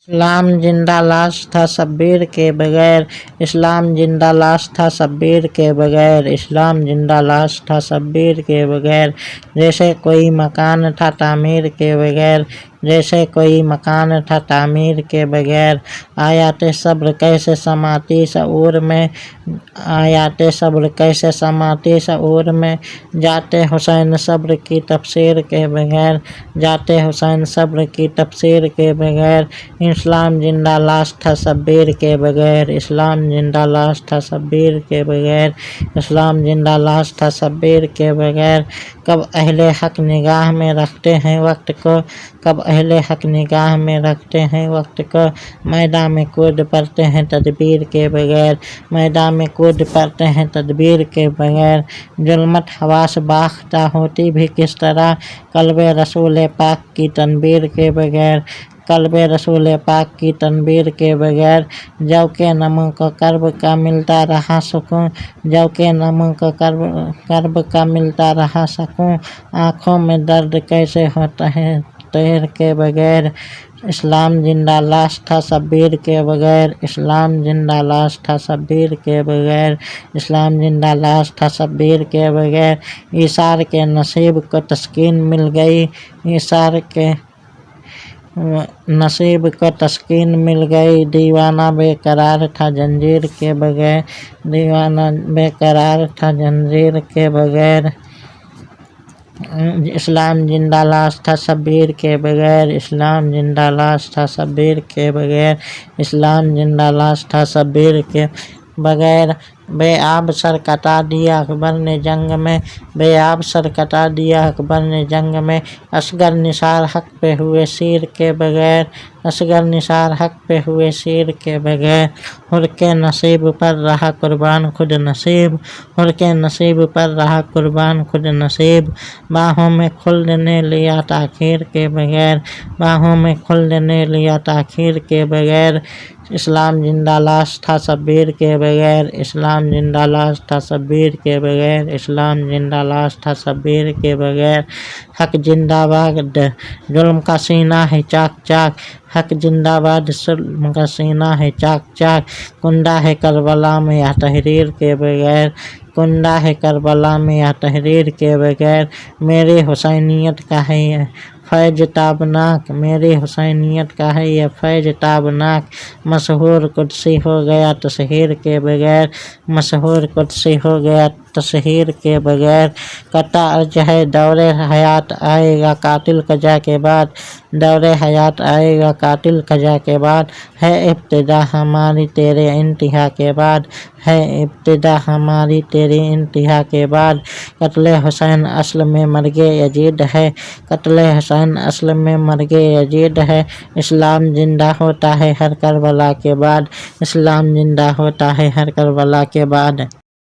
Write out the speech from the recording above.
اسلام زندہ لاش تھا شبیر کے بغیر، اسلام زندہ لاش تھا شبیر کے بغیر، اسلام زندہ لاش تھا شبیر کے بغیر، جیسے کوئی مکان تھا تعمیر کے بغیر، جیسے کوئی مکان تھا تعمیر کے بغیر۔ آیات صبر کیسے سماتی شعور میں، آیات صبر کیسے سماتی شعور میں، جاتے حسین صبر کی تفسیر کے بغیر، جاتے حسین صبر کی تفسیر کے بغیر۔ اسلام زندہ لاش تھا شبیر کے بغیر، اسلام زندہ لاش تھا شبیر کے بغیر، اسلام زندہ لاش تھا شبیر کے بغیر۔ کب اہل حق نگاہ میں رکھتے ہیں وقت کو، کب اہل حق نگاہ میں رکھتے ہیں وقت کو، میدان میں کود پڑتے ہیں تدبیر کے بغیر، میدان میں کود پڑتے ہیں تدبیر کے بغیر۔ ظلمت حواس باختہ ہوتی بھی کس طرح، قلب رسول پاک کی تنویر کے بغیر، قلب رسول پاک کی تنویر کے بغیر۔ جو کہ نموں کو کرب کا ملتا رہا سکون، جو کہ نموں کو کرب کا ملتا رہا سکون، آنکھوں میں درد کیسے ہوتا ہے تیر کے بغیر۔ اسلام زندہ لاش تھا شبیر کے بغیر، اسلام زندہ لاش تھا شبیر کے بغیر، اسلام زندہ لاش تھا شبیر کے بغیر۔ ایثار کے نصیب کو تسکین مل گئی، ایثار کے نصیب کو تسکین مل گئی، دیوانہ بے قرار تھا زنجیر کے بغیر، دیوانہ بے قرار تھا زنجیر کے بغیر۔ اسلام زندہ لاش تھا شبیر کے بغیر، اسلام زندہ لاش تھا شبیر کے بغیر، اسلام زندہ لاش تھا شبیر کے بغیر۔ بے آب سر کٹا دیا اکبر نے جنگ میں، بے آب سر کٹا دیا اکبر نے جنگ میں، اصغر نثار حق پہ ہوئے سیر کے بغیر، اصغر نثار حق پہ ہوئے سیر کے بغیر۔ حر کے نصیب پر رہا قربان خود نصیب، حر کے نصیب پر رہا قربان خود نصیب، باہوں میں خلد نے لیا تاخیر کے بغیر، باہوں میں خلد نے لیا تاخیر کے بغیر۔ اسلام زندہ لاش تھا شبیر کے بغیر، اسلام زندہ لاش تھا شبیر کے بغیر، اسلام زندہ لاش تھا شبیر کے بغیر۔ حق زندہ باد ظلم کا سینہ ہے چاک چاک، حق زندہ باد ظلم کا سینہ ہے چاک چاک، کنڈا ہے کربلا میں یا تحریر کے بغیر، کنڈا ہے کربلا میں یا تحریر کے بغیر۔ میری حسینیت کا ہے یہ فیض تابناک، میری حسینیت کا ہے یہ فیض تابناک، مشہور قدسی ہو گیا تشہیر کے بغیر، مشہور قدسی ہو گیا تشہیر کے بغیر۔ کٹا ارج ہے دور حیات آئے گا قاتل قضا کے بعد، دور حیات آئے گا قاتل قضا کے بعد، ہے ابتدا ہماری تیرے انتہا کے بعد، ہے ابتدا ہماری تیری انتہا کے بعد۔ قتل حسین اصل میں مرگ یزید ہے، قتل حسین اصل میں مرگ یزید ہے، اسلام زندہ ہوتا ہے ہر کربلا کے بعد، اسلام زندہ ہوتا ہے ہر کربلا کے بعد۔